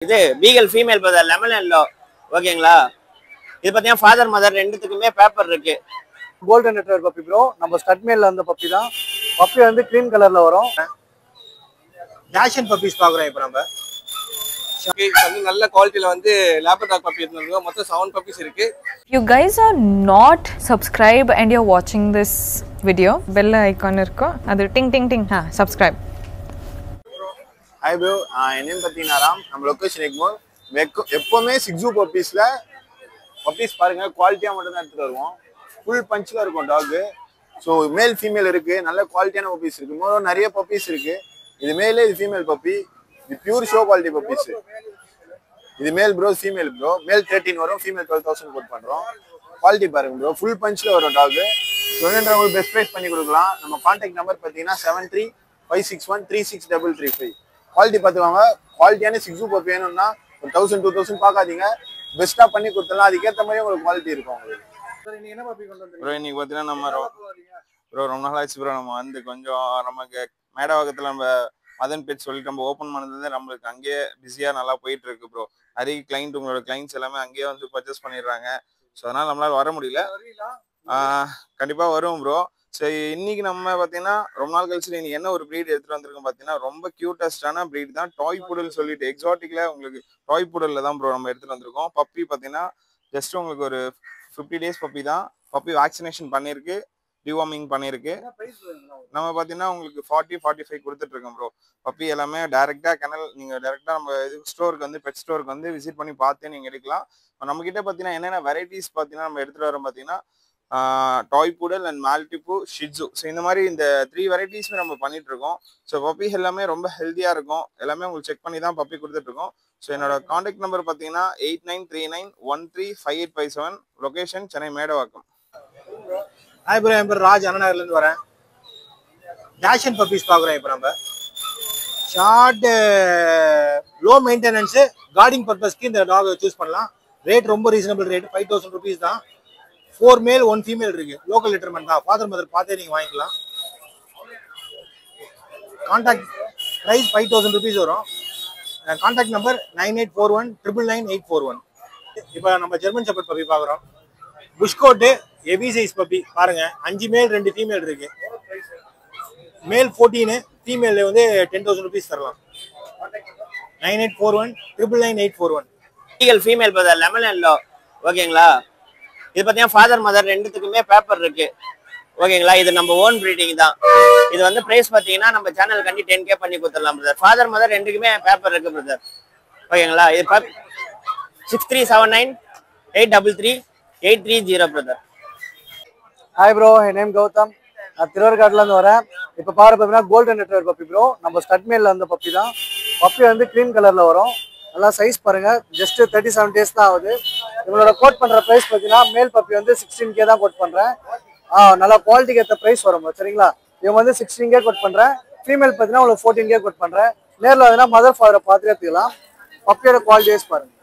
இது பீகல் female brother lemon yellow ஓகேங்களா. இது பார்த்தீங்கன்னா ஃபாதர் மதர் ரெண்டுத்துக்குமே பேப்பர் இருக்கு. கோல்டன் ரெட்ரீவர் பப்பி ப்ரோ, நம்ம ஸ்டட் மேல்ல வந்த பப்பி தான். பப்பி வந்து கிரீன் கலர்ல வரும். டேஷன் பப்பீஸ் பார்க்குறோம் இப்போ நம்ம. வந்து நல்ல குவாலிட்டியில் வந்து லேப்டாப் பப்பி இருந்தது. மொத்தம் 7 பப்பீஸ் இருக்கு. You guys are not subscribed and you're watching this video. Bell icon irko adu ting ting ting subscribe. Hi bro, N name பார்த்தீங்கன்னா ராம். நம்ம லொக்கேஷன் எக்மோர். எப்போவுமே சிக்ஸு பப்பீஸில் பப்பீஸ் பாருங்கள் குவாலிட்டியாக மட்டும் தான் எடுத்துகிட்டு வருவோம். ஃபுல் பஞ்சில் இருக்கும் டாகு. ஸோ மேல் ஃபீமேல் இருக்குது, நல்ல குவாலிட்டியான பப்பீஸ் இருக்குது. இன்னொரு நிறைய பப்பீஸ் இருக்குது. இது மேலே, இது ஃபீமேல் பப்பி. இது பியூர் ஷோ குவாலிட்டி பப்பீஸு. இது மேல் ப்ரோ, ஃபீமேல் ப்ரோ. மேல் 13 வரும், ஃபீமேல் 12,000 கோட் பண்ணுறோம். குவாலிட்டி பாருங்கள் ப்ரோ, ஃபுல் பஞ்சில் வரும் டாகு. ஸோ வேணுன்றவங்களுக்கு பெஸ்ட் ப்ரைஸ் பண்ணி கொடுக்கலாம். நம்ம கான்டாக்ட் நம்பர் பார்த்தீங்கன்னா 7356136335. குவாலிட்டி பார்த்துவாங்க. குவாலிட்டியான சிக்ஸு பப்பி வேணும்னா ஒரு 1000 2000 பார்க்காதீங்க, பெஸ்ட்டாக பண்ணி கொடுத்துடலாம். அதுக்கேற்ற மாதிரி உங்களுக்கு குவாலிட்டி இருக்கும் உங்களுக்கு. ப்ரோ இன்னைக்கு பார்த்தீங்கன்னா நம்ம ரொம்ப நாள் ஆச்சு ப்ரோ. நம்ம வந்து கொஞ்சம் நமக்கு மேடவாக்கத்தில் நம்ம மதன் பெட் சொல்லிட்டு நம்ம ஓப்பன் பண்ணது நம்மளுக்கு அங்கேயே பிஸியாக நல்லா போயிட்டு இருக்கு ப்ரோ. நிறைய கிளைண்ட், உங்களோட கிளைண்ட்ஸ் எல்லாமே அங்கேயே வந்து பர்ச்சேஸ் பண்ணிடுறாங்க. ஸோ அதனால் நம்மளால் வர முடியல. கண்டிப்பாக வரும் ப்ரோ. சரி, இன்னைக்கு நம்ம பார்த்தீங்கன்னா ரொம்ப நாள் கழிச்சு இன்னைக்கு என்ன ஒரு ப்ரீட் எடுத்துகிட்டு வந்திருக்கோம் பார்த்தீங்கன்னா ரொம்ப க்யூட்டஸ்டான ப்ரீட் தான். டாய் புடல் சொல்லிட்டு எக்ஸாட்டிக்கில் உங்களுக்கு டாய் புடலில் தான் ப்ரோ நம்ம எடுத்துகிட்டு வந்திருக்கோம். பப்பி பார்த்தீங்கன்னா ஜஸ்ட் உங்களுக்கு ஒரு 50 days பப்பி தான். பப்பி வேக்சினேஷன் பண்ணியிருக்கு, டிவார்மிங் பண்ணியிருக்கு. நம்ம பார்த்தீங்கன்னா உங்களுக்கு 40-45 கொடுத்துட்ருக்கோம் ப்ரோ. பப்பி எல்லாமே டேரெக்டாக கெனல், நீங்கள் டேரெக்டாக நம்ம இது ஸ்டோருக்கு வந்து பெட் ஸ்டோருக்கு வந்து விசிட் பண்ணி பார்த்து நீங்கள் எடுக்கலாம். நம்மக்கிட்ட பார்த்தீங்கன்னா என்னென்ன வெரைட்டிஸ் பார்த்தீங்கன்னா நம்ம எடுத்துகிட்டு வரோம் பார்த்தீங்கன்னா டாய் புடல் அண்ட் மால்டிபு, ஷிட்ஸு. ஸோ இந்த மாதிரி இந்த 3 வெரைட்டிஸுமே நம்ம பண்ணிட்டு இருக்கோம். ஸோ பப்பி எல்லாமே ரொம்ப ஹெல்த்தியாக இருக்கும். எல்லாமே உங்களுக்கு செக் பண்ணி தான் பப்பி கொடுத்துட்ருக்கோம். ஸோ என்னோட காண்டாக்ட் நம்பர் பார்த்தீங்கன்னா 8939135857. Location Chennai Medavakkam. Hi bro, என் பேர் ராஜ், அண்ணநகர்லேருந்து வரேன். டேஷன் பப்பீஸ் பார்க்குறோம் இப்போ நம்ம. ஷார்ட் லோ மெயின்டெனன்ஸு கார்டிங் பர்பஸ்க்கு இந்த டாக் சூஸ் பண்ணலாம். ரேட் ரொம்ப ரீசனபிள் ரேட், 5000 rupees தான். 4 male 1 female இருக்கு. லோக்கல் லிட்டர்மெண்ட் தான். ஃபாதர் மதர் பார்த்தே நீங்கள் வாங்கிக்கலாம். கான்டாக்ட் ப்ரைஸ் 5000 rupees வரும். Contact number 9841999841. இப்போ நம்ம ஜெர்மன் ஷெப்பர்ட் பப்பி பார்க்குறோம். புஷ்கோட்டு ஹெவி சைஸ் பப்பி பாருங்க. 5 male 2 female இருக்கு. மேல் 14, ஃபீமேல் வந்து 10,000 rupees தரலாம். 9841999841. Legal female brother lemon yellow ஓகேங்களா. இது பார்த்தீங்கன்னா ஃபாதர் மதர் ரெண்டுத்துக்குமே பேப்பர் இருக்கு ஓகேங்களா. இது நம்ம ஓன் ப்ரீடிங் தான். இது வந்து ப்ரைஸ் பார்த்தீங்கன்னா நம்ம சேனல் கண்டி 10K பண்ணி கொடுத்துடலாம் பிரதர். ஃபாதர் மதர் ரெண்டுக்குமே பேப்பர் இருக்கு பிரதர் ஓகேங்களா. இது 6379833830 பிரதர். ஹாய் ப்ரோ, என் நேம் கௌதம். நான் திருவர்காட்டிலேருந்து வரேன். இப்போ பாரு பார்த்தீங்கன்னா கோல்டன் ரெட்ரீவர் பப்பி ப்ரோ, நம்ம ஸ்டட் மேல்ல வந்த பப்பி தான். பப்பி வந்து க்ரீன் கலரில் வரும். நல்லா சைஸ் பாருங்க, ஜஸ்ட் 37 days தான் ஆகுது. இவங்களோட கோட் பண்ணுற ப்ரைஸ் பார்த்தீங்கன்னா மேல் பப்பி வந்து 16K தான் கோட் பண்ணுறேன். நல்லா குவாலிட்டிக்கு ஏற்ற ப்ரைஸ் வரும் சரிங்களா. இவங்க வந்து 16K கோட் பண்ணுறேன். ஃபீமேல் பார்த்தீங்கன்னா உங்களுக்கு 14K கோட் பண்ணுறேன். நேரில் வந்து மதர் ஃபாதரை பார்த்து எடுத்துக்கலாம். பப்பியோட குவாலிட்டி வைஸ் பாருங்க.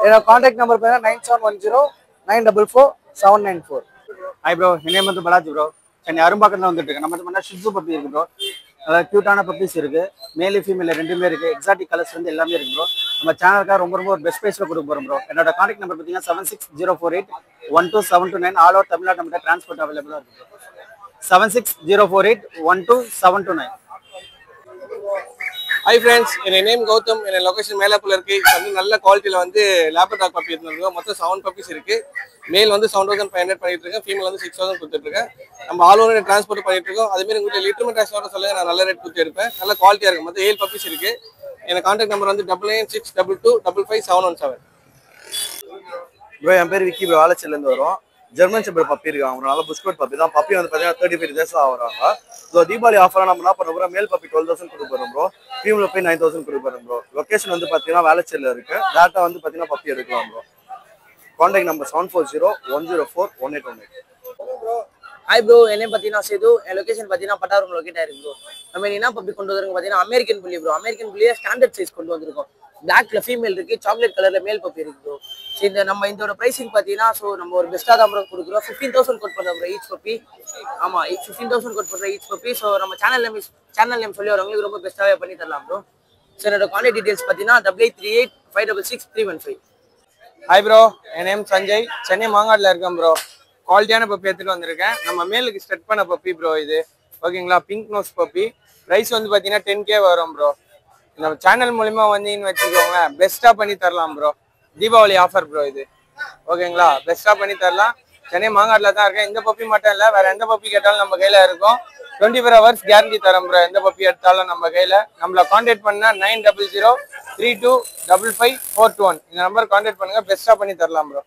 என்னோட கான்டாக்ட் நம்பர் பார்த்தீங்கன்னா 9710944794. ஹாய் ப்ரோ, என் நேம் வந்து பலாஜி ப்ரோ. சென்னை அரும்பாக்கத்தில் வந்துட்டு இருக்கேன். நம்ம வந்து ஷிட்ஸு பப்பி இருக்கு ப்ரோ. அதாவது க்யூட்டான பப்பீஸ் இருக்கு. மேலு ஃபீமேல் ரெண்டுமே இருக்கு. எக்ஸாட்டிக் கலர்ஸ் வந்து எல்லாமே இருக்கு ப்ரோ. நம்ம சேனலுக்காக ரொம்ப ஒரு பெஸ்ட் ப்ரைஸில் கொடுக்க போகிறோம் ப்ரோ. என்னோட கான்டாக்ட் நம்பர் பார்த்தீங்கன்னா 7604812729. ஆல் ஓவர் தமிழ்நாடு நம்மகிட்ட டிரான்ஸ்போர்ட் அவைலபிளாக இருக்கு. 7604812729. ஹாய் ஃப்ரெண்ட்ஸ், என் நேம் கௌதம். என் லொக்கேஷன் மேலாப்பில் இருக்குது. வந்து நல்ல குவாலிட்டியில் வந்து லேப்டாப் பப்பி இருந்தது. மொத்தம் 7 பப்பீஸ் இருக்குது. மேல் வந்து 7500 பண்ணிட்டு இருக்கேன். ஃபீமேல் வந்து 6000 கொடுத்துட்ருக்கேன். நம்ம ஆல் ஓவர் டிரான்ஸ்போர்ட் பண்ணிட்டு இருக்கோம். அதுமாரி உங்களுக்கு லிட்டர்மெண்ட் டேக்ஸோட சொல்லுங்கள், நான் நல்ல ரேட் கொடுத்து எடுப்பேன். நல்ல குவாலிட்டியாக இருக்கும். மொத்தம் 7 பப்பீஸ் இருக்குது. எனக்கு கான்டாக்ட் நம்பர் வந்து 9962255717. ப்ரோ என் பேர் விக்கி ப்ரோ, ஆலச்சிலேருந்து வரும். ஜெர்மன் ஷெப்பர்ட் பப்பி இருக்காங்க. அவங்க நல்ல புஷ்கோட் பப்பி தான். பப்பி வந்து பார்த்தீங்கன்னா 35 days ஆகிறாங்க. ஸோ தீபாவளி ஆஃபராக நம்ம என்ன பண்ண போகிறோம், மேல் பப்பி 12,000 கொடுக்க போகிறோம் ப்ரோ. ஃபீமேல் போய் 9,000 கொடுக்க போகிறோம் ப்ரோ. லொக்கேஷன் வந்து பார்த்தீங்கன்னா வேளச்சேரியில் இருக்குது. டேட்டா வந்து பார்த்தீங்கன்னா பப்பி எடுக்கலாம் bro. Contact number 7401041818. Hi bro, என்ன பார்த்தீங்கன்னா சேது. என் லொக்கேஷன் பார்த்தீங்கன்னா பட்டாரம் லொக்கேட் ஆயிருக்கு ப்ரோ. நம்ம என்ன பப்பி கொண்டு வந்திருக்கோம் பார்த்தீங்கன்னா அமெரிக்கன் புள்ளி ப்ரோ. அமெரிக்கன் புள்ளியே ஸ்டாண்டர்ட் சைஸ் கொண்டு வந்திருக்கோம். பிளாக்ல ஃபீமேல் இருக்கு, சாக்லேட் கலர்ல மேல் பப்பி இருக்கு ப்ரோ. இந்த நம்ம இதோட பிரைசிங் பார்த்தீங்கன்னா ஸோ நம்ம ஒரு பெஸ்ட்டாக தான் ப்ரோ கொடுக்குறோம். 15,000 கோட் பண்ணுறோம் ப்ரோ ஈச் பப்பி. ஆமாம், 15,000 கோட் பண்ணுற ஈச் பப்பி. ஸோ நம்ம சேனல் நேம் சொல்லி வரவங்களுக்கு ரொம்ப பெஸ்ட்டாகவே பண்ணி தரலாம் ப்ரோ. ஸோ என்னோட கான்டாக்ட் டீடைல்ஸ் பார்த்தீங்கன்னா 8838566315. ஹாய் ப்ரோ, என் நேம் சஞ்சய். சென்னை மாங்காட்டில் இருக்கேன் ப்ரோ. குவாலிட்டியான பப்பி எடுத்துகிட்டு வந்திருக்கேன். நம்ம மேலுக்கு ஸ்டெட் பண்ண பப்பி ப்ரோ இது. ஓகேங்களா, பிங்க் நோஸ் பப்பி. ப்ரைஸ் வந்து பார்த்தீங்கன்னா 10K வரும் ப்ரோ. நம்ம சேனல் மூலிமா வந்தீங்கன்னு வச்சுக்கோங்க, பெஸ்ட்டாக பண்ணி தரலாம் ப்ரோ. தீபாவளி ஆஃபர் ப்ரோ இது. ஓகேங்களா, பெஸ்ட்டாக பண்ணி தரலாம். சென்னை மாங்காட்டில் தான் இருக்கேன். இந்த பப்பி மட்டும் இல்லை, வேறு எந்த பப்பி கேட்டாலும் நம்ம கையில் இருக்கும். 24 hours கேரண்டி தரோம் ப்ரோ. எந்த பப்பி எடுத்தாலும் நம்ம கையில். நம்மளை கான்டாக்ட் பண்ணால் 9003255421 இந்த நம்பர் கான்டாக்ட் பண்ணுங்க. பெஸ்ட்டாக பண்ணி தரலாம் ப்ரோ.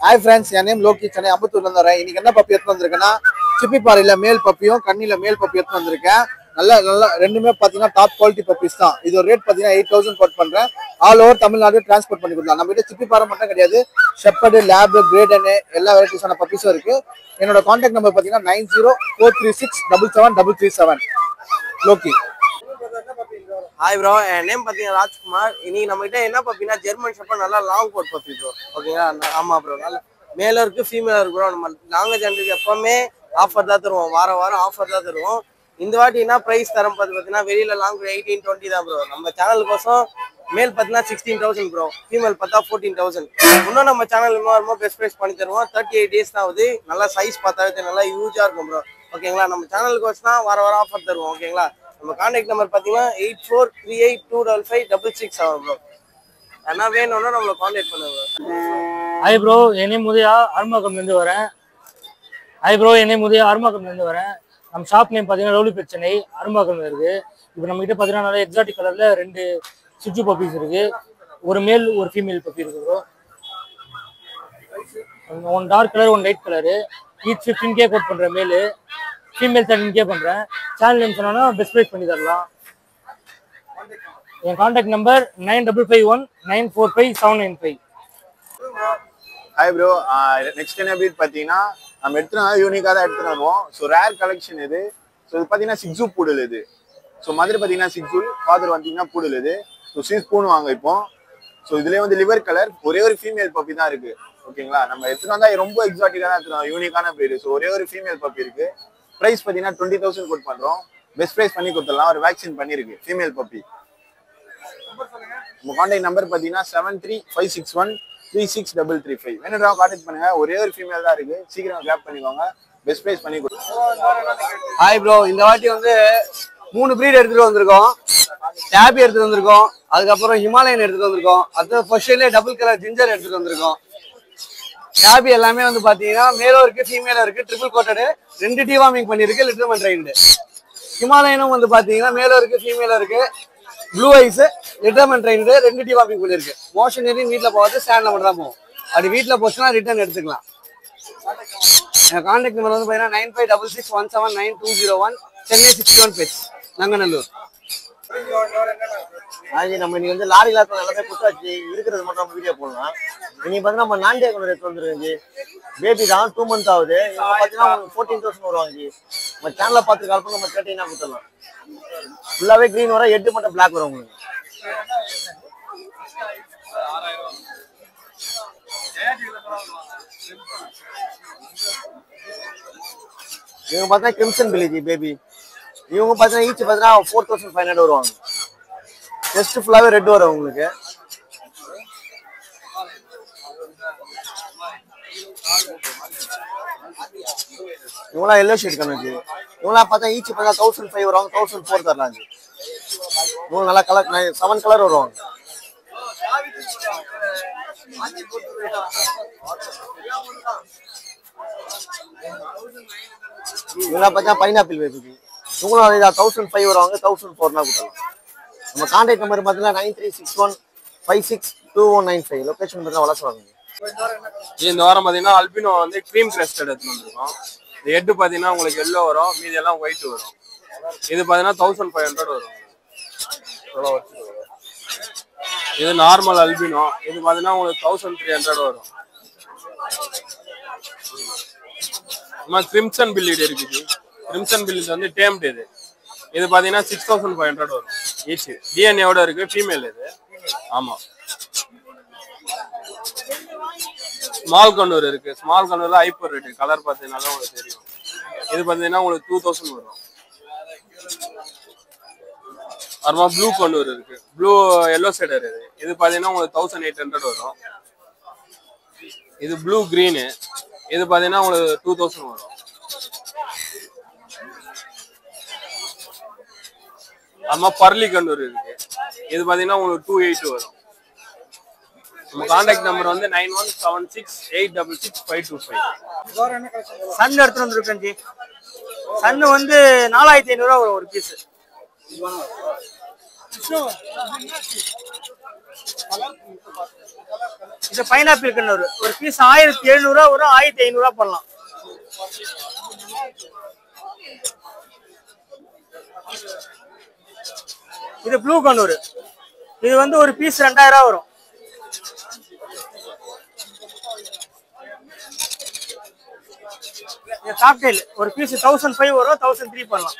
ஹாய் ஃப்ரெண்ட்ஸ், என் நேம் லோகி. சென்னை அம்பத்தூர்லேருந்து வரேன். இன்னைக்கு என்ன பப்பி எடுத்து வந்திருக்கேன்னா, சிப்பிப்பாறையில் மேல் பப்பியும் கண்ணியில் மேல் பப்பி எடுத்து வந்திருக்கேன். நல்லா ரெண்டுமே பார்த்தீங்கன்னா டாப் குவாலிட்டி பப்பீஸ் தான். இது ஒரு ரேட் பார்த்தீங்கன்னா 8000 கோட் பண்ணுறேன். ஆல் ஓவர் தமிழ்நாடு டிரான்ஸ்போர்ட் பண்ணி கொடுக்கலாம். நம்ம கிட்ட சிப்பிப்பாறை மட்டும் கிடையாது, ஷெப்பர்டு, லேப், கிரேடனு எல்லா வெரைட்டிஸான பப்பீஸும் இருக்கு. என்னோட கான்டாக்ட் நம்பர் பார்த்தீங்கன்னா 9043677337. லோகி. ஹாய் ப்ரோ, என் நேம் பார்த்தீங்கன்னா ராஜ்குமார். இன்னைக்கு நம்ம கிட்ட என்ன பப்பினா ஜெர்மன் ஷெப்பர்ட், நல்லா லாங் கோட் பப்பி ப்ரோ. ஓகேங்களா, ஆமாம் ப்ரோ. நல்லா மேலும் இருக்கு ஃபீமேலும் இருக்கு ப்ரோ. நம்ம லாங்குவேஜ் ஜென்ருக்கு எப்பவுமே ஆஃபர் தான் தருவோம், வாரம் ஆஃபர் தான் தருவோம். இந்த வாட்டி என்ன ப்ரைஸ் தரம் பார்த்தீங்கன்னா வெளியில லாங் 18-20 தான் ப்ரோ. நம்ம சேனலுக்கோசம் மேல் பார்த்தீங்கன்னா 16,000 ப்ரோ, ஃபீமேல் பார்த்தா 14,000. இன்னும் நம்ம சேனல் ரொம்ப பெஸ்ட் ப்ரைஸ் பண்ணி தருவோம். 38 days தான் ஆகுது. நல்லா சைஸ் பார்த்தாவே நல்லா யூஜாக இருக்கும் ப்ரோ. ஓகேங்களா, நம்ம சேனலுக்கோசம் தான் வாரம் ஆஃபர் தருவோம். ஓகேங்களா, நம்ம கான்டாக்ட் நம்பர் பார்த்தீங்கன்னா 8438256667 ப்ரோ. என்ன வேணும்னா நம்மளை கான்டாக்ட் பண்ணுங்க. ஹாய் ப்ரோ, என் நேம் உதயா, அரும்பாக்கம்லேருந்து வரேன். வரேன். நம்ம ஷாப் நேம் பார்த்தீங்கன்னா ரவுலிபேட் சென்னை, அரும்பாக்கம்ல இருக்குது. இப்போ நம்மகிட்ட பார்த்தீங்கன்னா நல்லா எக்ஸாட்டிக் கலரில் 2 சிச்சு பப்பீஸ் இருக்குது. ஒரு மேல் ஒரு ஃபீமேல் பப்பி இருக்குது bro. One dark colour, one light colour. Each 15K quote பண்ணுறேன். மேலு ஃபீமேல் 13K பண்ணுறேன். சேனல் நேம் சொன்னோன்னா பெஸ்ட் ப்ரைஸ் பண்ணி தரலாம். என் கான்டாக்ட் நம்பர் 9551945795. ஹாய் ப்ரோ, நெக்ஸ்ட் என்ன பீட் பார்த்தீங்கன்னா நம்ம எடுத்துனா யூனிக்காக தான் எடுத்துட்டு வருவோம். ஸோ ரேர் கலெக்ஷன் இது. ஸோ இது பார்த்தீங்கன்னா சிக்ஸூ பூடல் இது. ஸோ மதுரை பார்த்தீங்கன்னா சிக்ஸூ, ஃபாதர் பார்த்தீங்கன்னா பூடல் இது. ஸோ 6 ஸ்பூன் வாங்க இப்போ. ஸோ இதுலேயே வந்து லிவர் கலர், ஒரே ஒரு ஃபீமேல் பப்பி தான் இருக்கு. ஓகேங்களா, நம்ம எடுத்துட்டு வந்தா ரொம்ப எக்ஸாட்டிக்காக தான் எடுத்துருவோம், யூனிக்கான ப்ரீடு. ஸோ ஒரே ஒரு ஃபீமேல் பப்பி இருக்கு. ப்ரைஸ் பார்த்தீங்கன்னா 20,000 கோட் பண்ணுறோம். பெஸ்ட் ப்ரைஸ் பண்ணி கொடுத்துடலாம். ஒரு வேக்சின் பண்ணியிருக்கு ஃபீமேல் பப்பி. உங்க கான்டாக்ட் நம்பர் பார்த்தீங்கன்னா 7356136335. வேணும்னா கான்டாக்ட் பண்ணுங்க. ஒரே ஒரு ஃபீமேல் தான் இருக்கு, சீக்கிரம் கிராப் பண்ணிக்கோங்க. பெஸ்ட் ப்ரைஸ் பண்ணி கொடுங்க. ஹாய் ப்ரோ, இந்த வாட்டி வந்து 3 ப்ரீட் எடுத்துட்டு வந்திருக்கோம். டேபி எடுத்துட்டு வந்திருக்கோம், அதுக்கப்புறம் ஹிமாலயன் எடுத்துட்டு வந்திருக்கோம், அடுத்து ஃபர்ஸ்ட்லேயே டபுள் கலர் ஜிஞ்சர் எடுத்துட்டு வந்திருக்கோம். டேபி எல்லாமே வந்து பாத்தீங்கன்னா மேலும் இருக்கு ஃபீமேலும் இருக்கு. ட்ரிபிள் கோட்டடு, 2 டிவார்மிங் பண்ணிருக்கு, லிட்டர்மன் ட்ரைன்டு. ஹிமாலயனும் வந்து பாத்தீங்கன்னா மேலும் இருக்கு ஃபீமேலும் இருக்கு. ப்ளூ ஐஸ், லிட்டர்மன் ட்ரைன்டு, 2 டிவார்மிங் பண்ணிருக்கு. மோஷன் ஏறி வீட்டில் போகாது, ஸ்டாண்ட்ல மட்டும் தான் போகும். அப்படி வீட்டில் போச்சுன்னா ரிட்டர்ன் எடுத்துக்கலாம். என் கான்டாக்ட் நம்பர் வந்து பார்த்தீங்கன்னா 9566179201, சென்னை 61 பேஜ், நங்கநல்லூர். நம்ம இன்னைக்கு வந்து லாரி எல்லாத்தையும் எல்லாமே குத்தாச்சு, இருக்கிறது மட்டும் நம்ம வீடியோ போடலாம். இன்னைக்கு பார்த்தீங்கன்னா நம்ம நான்டே கொண்டு எடுத்து வந்துருக்கு. பேபி தான் 2 months ஆகுது. இவங்க பார்த்தீங்கன்னா 14,000 வருவாங்க. நம்ம சேனலை பார்த்து கால் பண்ணி நம்ம கேட்டீங்கன்னா கொடுத்துடலாம். ஃபுல்லாகவே க்ரீன் வரும், 8 மட்டும் பிளாக் வரும் உங்களுக்கு. இவங்க பார்த்தா கிரிம்சன் வில்லேஜ் பேபி. இவங்க பார்த்தீங்கன்னா ஈச் பார்த்தீங்கன்னா 4,500 வருவாங்க. ஜஸ்ட் ஃபுல்லாகவே ரெட் வரும் உங்களுக்கு. இவங்களாம் எல்லோ ஷேட் கணக்கு. இவங்களாம் பார்த்தா ஈச் பார்த்தா 1,500 வருவாங்க, 1,400 தரலாம். இவங்க நல்லா கலர் 7 கலர் வருவாங்க. இவங்களாம் பார்த்தா பைனாப்பிள் பேபி. இவங்களும் 1,500 வருவாங்க, 1,400 கொடுக்கலாம். நம்ம கான்டாக்ட் நம்பர் பார்த்தீங்கன்னா 9361562195. லொகேஷன் பார்த்தா வளர்ச்சி. இந்த வாரம் பார்த்தீங்கன்னா அல்பினோ வந்து க்ரீம் கிரஸ்டட் எடுத்துட்டு வந்துருக்கோம். இந்த ஹெட் பார்த்தீங்கன்னா உங்களுக்கு எல்லோ வரும், மீதி எல்லாம் ஒயிட் வரும். இது பார்த்தீங்கன்னா 1,500 வரும். இது நார்மல் அல்பினோ. இது பார்த்தீங்கன்னா உங்களுக்கு 1,300 வரும். கிரிம்சன் பில்லிட் இருக்குது. கிரிம்சன் பில்லிட் வந்து டேம்ட் இது. இது பார்த்தீங்கன்னா 6,500 வரும் ஈச். டிஎன்ஏவோட இருக்கு, ஃபீமேல் இது. ஆமாம். ஸ்மால் கண்ணூர் இருக்கு. ஸ்மால் கண்ணூர்ல ஹைப்பர் ரேட் கலர் பார்த்தீங்கன்னா உங்களுக்கு தெரியும். இது பார்த்தீங்கன்னா உங்களுக்கு 2,000 வரும். அப்புறமா ப்ளூ கொண்டூர் இருக்கு, ப்ளூ எல்லோ சைடர் இது பாத்தீங்கன்னா உங்களுக்கு 1800 வரும். இது ப்ளூ கிரீனு, இது பாத்தீங்கன்னா உங்களுக்கு 2000 வரும். அம்மா பர்லி கண்டூர் இருக்கு, இது பாத்தீங்கன்னா உங்களுக்கு 280 வரும். நம்ம கான்டாக்ட் நம்பர் வந்து 9176866525. சன் எடுத்துட்டு வந்துருக்கேன் ஜி. சன் வந்து 4500 ரூபா வரும் ஒரு பீஸ். இது பைனாப்பிள் கண்ணூர் ஒரு பீஸ் 1700 ரூபா வரும், 1500 ரூபா பண்ணலாம். இது ப்ளூ கண்ணூர், இது வந்து ஒரு பீஸ் 2000 ரூபா வரும். காக்டெயில் ஒரு பீஸ் 1005 வரும், 1003 பண்ணலாம்.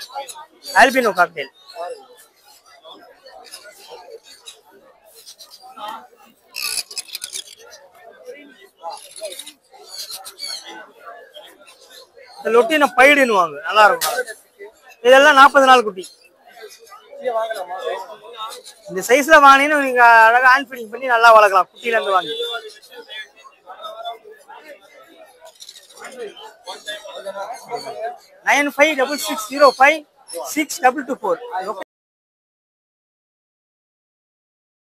Alpino cocktail. லொட்டின பைடுன்னுவாங்க, நல்லா இருக்கும். இதெல்லாம் 40 நாள் குட்டி. இந்த சைஸ்ல வாங்கினீங்கன்னா நீங்க அழகா ஹேண்ட் ஃபீடிங் பண்ணி நல்லா வளர்க்கலாம் குட்டில இருந்து வாங்கி. 9566056224.